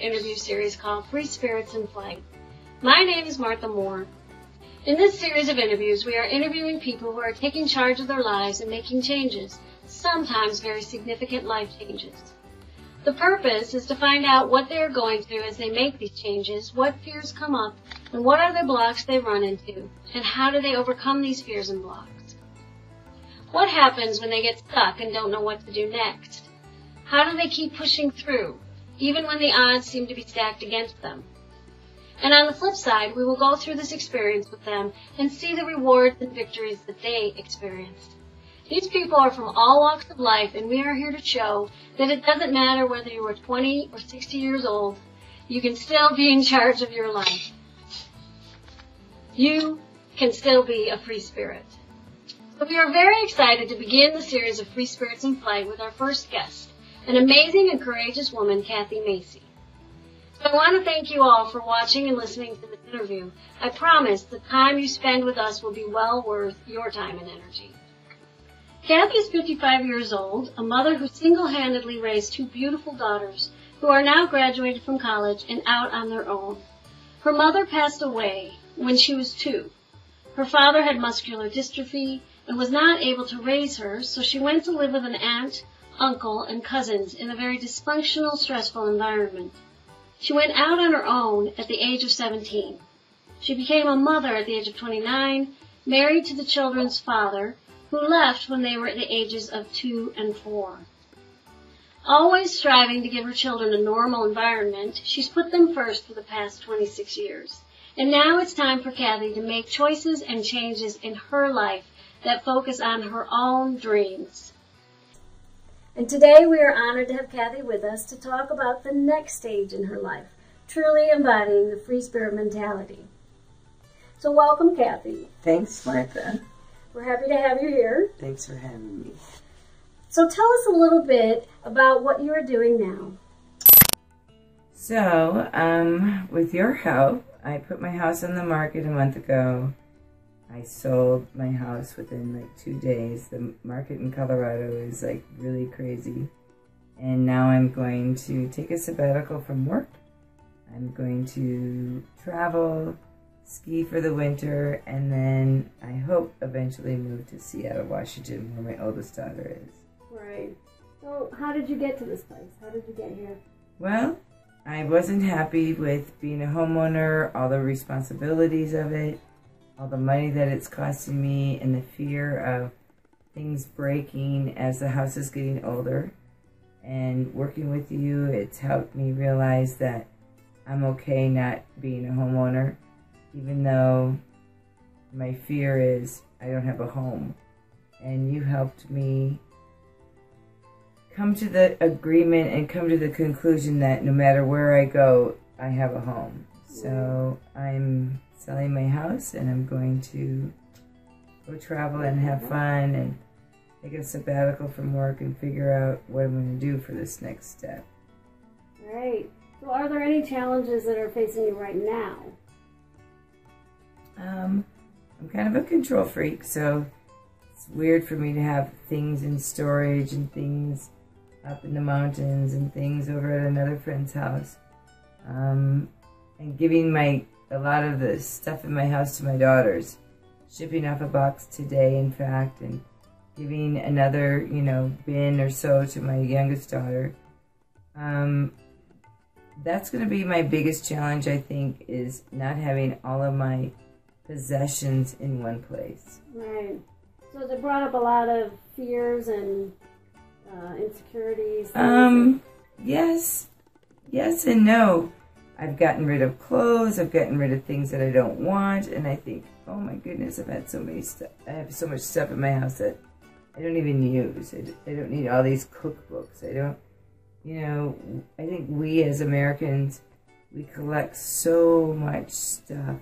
interview series called Free Spirits in Flight. My name is Martha Moore. In this series of interviews, we are interviewing people who are taking charge of their lives and making changes, sometimes very significant life changes. The purpose is to find out what they are going through as they make these changes, what fears come up, and what are the blocks they run into, and how do they overcome these fears and blocks. What happens when they get stuck and don't know what to do next? How do they keep pushing through, even when the odds seem to be stacked against them? And on the flip side, we will go through this experience with them and see the rewards and victories that they experienced. These people are from all walks of life, and we are here to show that it doesn't matter whether you are 20 or 60 years old, you can still be in charge of your life. You can still be a free spirit. So we are very excited to begin the series of Free Spirits in Flight with our first guest, an amazing and courageous woman, Cathy Macy. So I want to thank you all for watching and listening to this interview. I promise the time you spend with us will be well worth your time and energy. Cathy is 55 years old, a mother who single-handedly raised two beautiful daughters who are now graduated from college and out on their own. Her mother passed away when she was 2. Her father had muscular dystrophy and was not able to raise her, so she went to live with an aunt, uncle, and cousins in a very dysfunctional, stressful environment. She went out on her own at the age of 17. She became a mother at the age of 29, married to the children's father, who left when they were at the ages of 2 and 4. Always striving to give her children a normal environment, she's put them first for the past 26 years. And now it's time for Cathy to make choices and changes in her life that focus on her own dreams. And today we are honored to have Cathy with us to talk about the next stage in her life, truly embodying the free spirit mentality. So welcome, Cathy. Thanks, Martha. We're happy to have you here. Thanks for having me. So tell us a little bit about what you are doing now. So, with your help, I put my house on the market a month ago. I sold my house within like 2 days. The market in Colorado is like really crazy. And now I'm going to take a sabbatical from work. I'm going to travel, ski for the winter, and then I hope eventually move to Seattle, Washington, where my oldest daughter is. Right. So how did you get to this place? How did you get here? Well, I wasn't happy with being a homeowner, all the responsibilities of it, all the money that it's costing me, and the fear of things breaking as the house is getting older. And working with you, it's helped me realize that I'm okay not being a homeowner, even though my fear is I don't have a home. And you helped me come to the agreement and come to the conclusion that no matter where I go, I have a home. So I'm selling my house, and I'm going to go travel and have fun and take a sabbatical from work and figure out what I'm going to do for this next step. Right. So are there any challenges that are facing you right now? I'm kind of a control freak, so it's weird for me to have things in storage and things up in the mountains and things over at another friend's house. And giving a lot of the stuff in my house to my daughters. Shipping off a box today, in fact, and giving another, bin or so to my youngest daughter. That's going to be my biggest challenge, I think, is not having all of my possessions in one place. Right. So has it brought up a lot of fears and insecurities? Yes and no. I've gotten rid of clothes, I've gotten rid of things that I don't want, and I think, oh my goodness, I have so much stuff in my house that I don't even use. I don't need all these cookbooks. I think we as Americans, we collect so much stuff.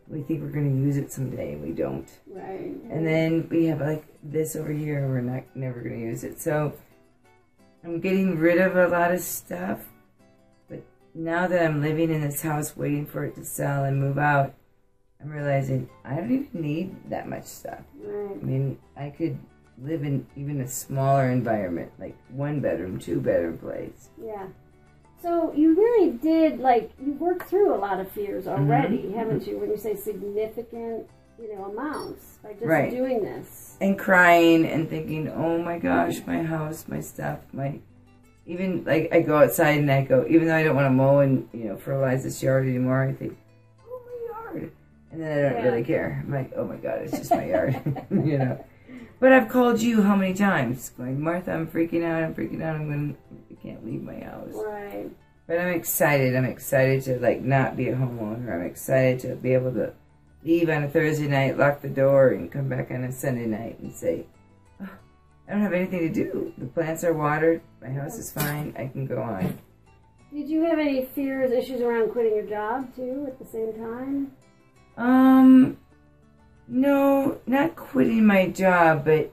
We think we're going to use it someday, and we don't. Right. And then we have like this over here, and we're never going to use it. So I'm getting rid of a lot of stuff. Now that I'm living in this house waiting for it to sell and move out, I'm realizing I don't even need that much stuff. Right. I mean, I could live in even a smaller environment, like 1 bedroom, 2 bedroom place. Yeah. So you really did, like, you worked through a lot of fears already, haven't you? When you say significant, amounts by just doing this. And crying and thinking, oh my gosh, my house, my stuff, even, like, I go outside and I go, even though I don't want to mow and, fertilize this yard anymore, I think, oh, my yard. And then I don't really care. I'm like, oh my God, it's just my yard, But I've called you how many times? Going, Martha, I'm freaking out, I can't leave my house. Right. But I'm excited. I'm excited to, like, not be a homeowner. I'm excited to be able to leave on a Thursday night, lock the door, and come back on a Sunday night and say, oh, I don't have anything to do. The plants are watered. My house is fine. I can go on. Did you have any fears, issues around quitting your job, too, at the same time? No, not quitting my job, but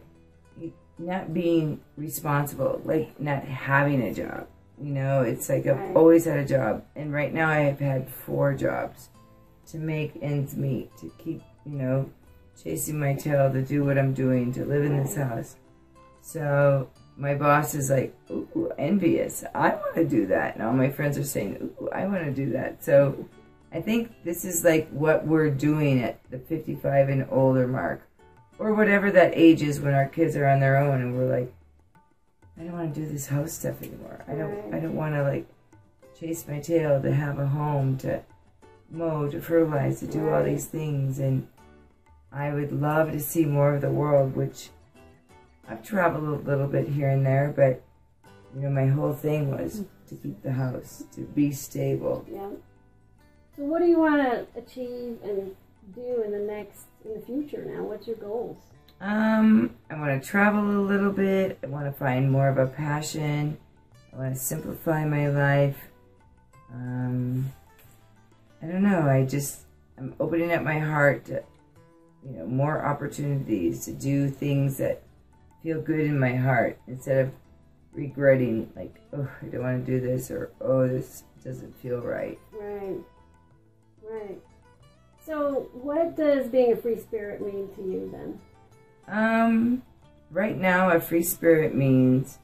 not being responsible, like not having a job. It's like I've always had a job. And right now I have had 4 jobs to make ends meet, to keep, chasing my tail, to do what I'm doing, to live in this house. So my boss is like, ooh, envious. I want to do that. And all my friends are saying, ooh, I want to do that. So I think this is like what we're doing at the 55 and older mark, or whatever that age is when our kids are on their own and we're like, I don't want to do this house stuff anymore. I don't want to, like, chase my tail, to have a home, to mow, to fertilize, to do all these things. And I would love to see more of the world, which I've traveled a little bit here and there, but my whole thing was to keep the house, to be stable. Yeah. So what do you want to achieve and do in the future now? What's your goals? I want to travel a little bit. I want to find more of a passion. I want to simplify my life. I don't know. I'm opening up my heart to, more opportunities to do things that feel good in my heart instead of regretting, like, oh, I don't want to do this, or, oh, this doesn't feel right. Right. So what does being a free spirit mean to you then? Right now a free spirit means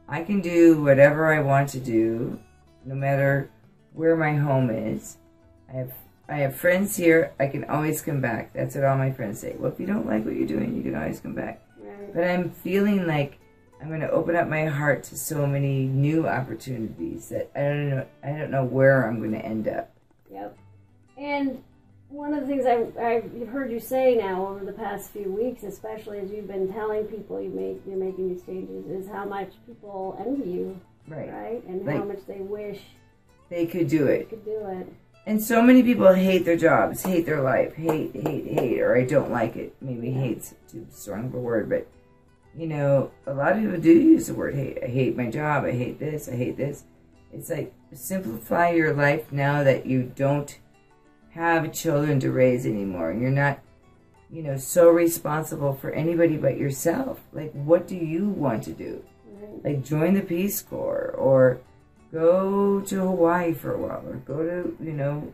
I can do whatever I want to do, no matter where my home is. I have friends here. I can always come back. That's what all my friends say. Well, if you don't like what you're doing, you can always come back. Right. But I'm feeling like I'm going to open up my heart to so many new opportunities that I don't know where I'm going to end up. Yep. And one of the things I've heard you say now over the past few weeks, especially as you've been telling people you're making these changes, is how much people envy you, right? And how much they wish they could do it. It. And so many people hate their jobs, hate their life, hate, or I don't like it. Maybe hate's too strong of a word, but a lot of people do use the word hate. I hate my job. I hate this. I hate this. It's like, simplify your life now that you don't have children to raise anymore, and you're not, so responsible for anybody but yourself. Like, what do you want to do? Like, join the Peace Corps, or go to Hawaii for a while, or go to,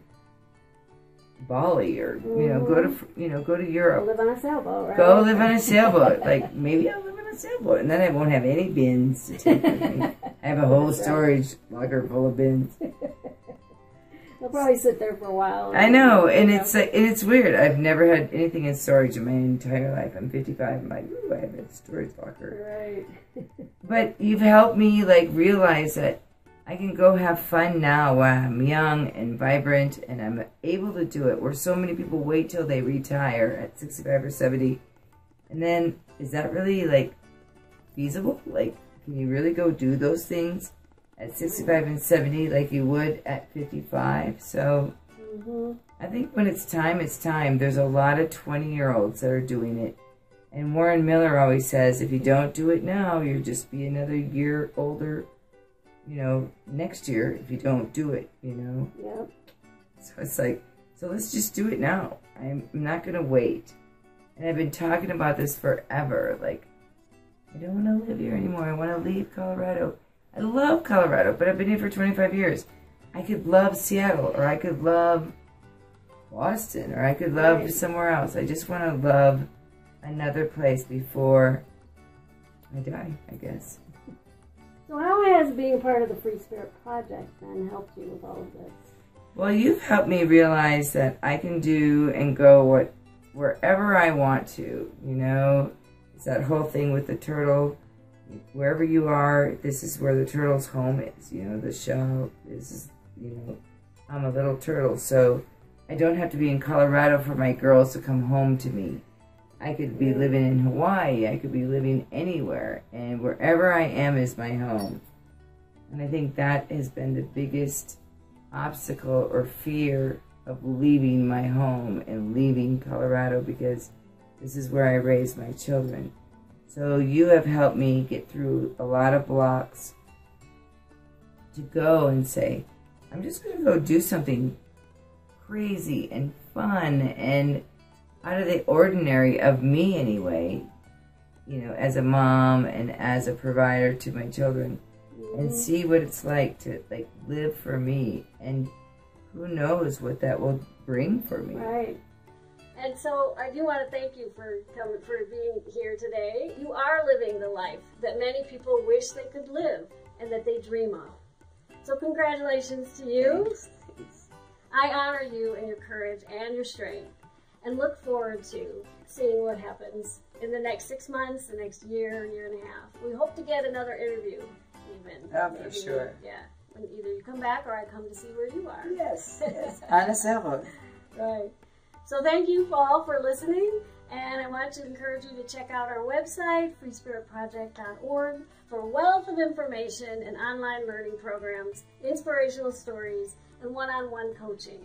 Bali, or, go to Europe. Go live on a sailboat, right? Go live on a sailboat. Like, maybe I'll live on a sailboat, and then I won't have any bins to take with me. I have a whole storage locker full of bins. They'll probably sit there for a while. I know, and it's weird. I've never had anything in storage in my entire life. I'm 55. I'm like, ooh, I have a storage locker. Right. But you've helped me, like, realize that I can go have fun now while I'm young and vibrant, and I'm able to do it. Where so many people wait till they retire at 65 or 70, and then is that really, like, feasible? Like, can you really go do those things at 65 and 70 like you would at 55? So I think when it's time, it's time. There's a lot of 20-year-olds that are doing it. And Warren Miller always says, if you don't do it now, you'll just be another year older, next year if you don't do it, Yep. So it's like, so let's just do it now. I'm not going to wait. And I've been talking about this forever. Like, I don't want to live here anymore. I want to leave Colorado. I love Colorado, but I've been here for 25 years. I could love Seattle, or I could love Boston, or I could love somewhere else. I just want to love another place before I die, I guess. So how has being part of the Free Spirit Project then helped you with all of this? Well, you've helped me realize that I can do and go wherever I want to, you know. It's that whole thing with the turtle. Wherever you are, this is where the turtle's home is, you know, the show. This is, you know, I'm a little turtle, so I don't have to be in Colorado for my girls to come home to me. I could be living in Hawaii. I could be living anywhere. And wherever I am is my home. And I think that has been the biggest obstacle or fear of leaving my home and leaving Colorado, because this is where I raise my children. So you have helped me get through a lot of blocks to go and say, I'm just going to go do something crazy and fun and out of the ordinary of me anyway, you know, as a mom and as a provider to my children, and see what it's like to live for me, and who knows what that will bring for me. Right. And so I do want to thank you for being here today. You are living the life that many people wish they could live and that they dream of. So congratulations to you. Thanks. I honor you and your courage and your strength, and look forward to seeing what happens in the next 6 months, the next year, year and a half. We hope to get another interview even. Oh, for sure. Yeah. When either you come back or I come to see where you are. Yes, yes. On a cell. Right. So thank you all for listening, and I want to encourage you to check out our website, freespiritproject.org, for a wealth of information and online learning programs, inspirational stories, and one-on-one coaching.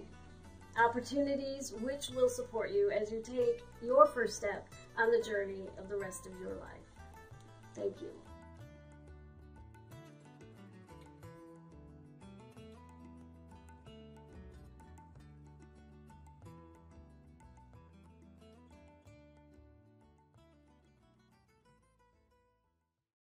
Opportunities which will support you as you take your first step on the journey of the rest of your life. Thank you.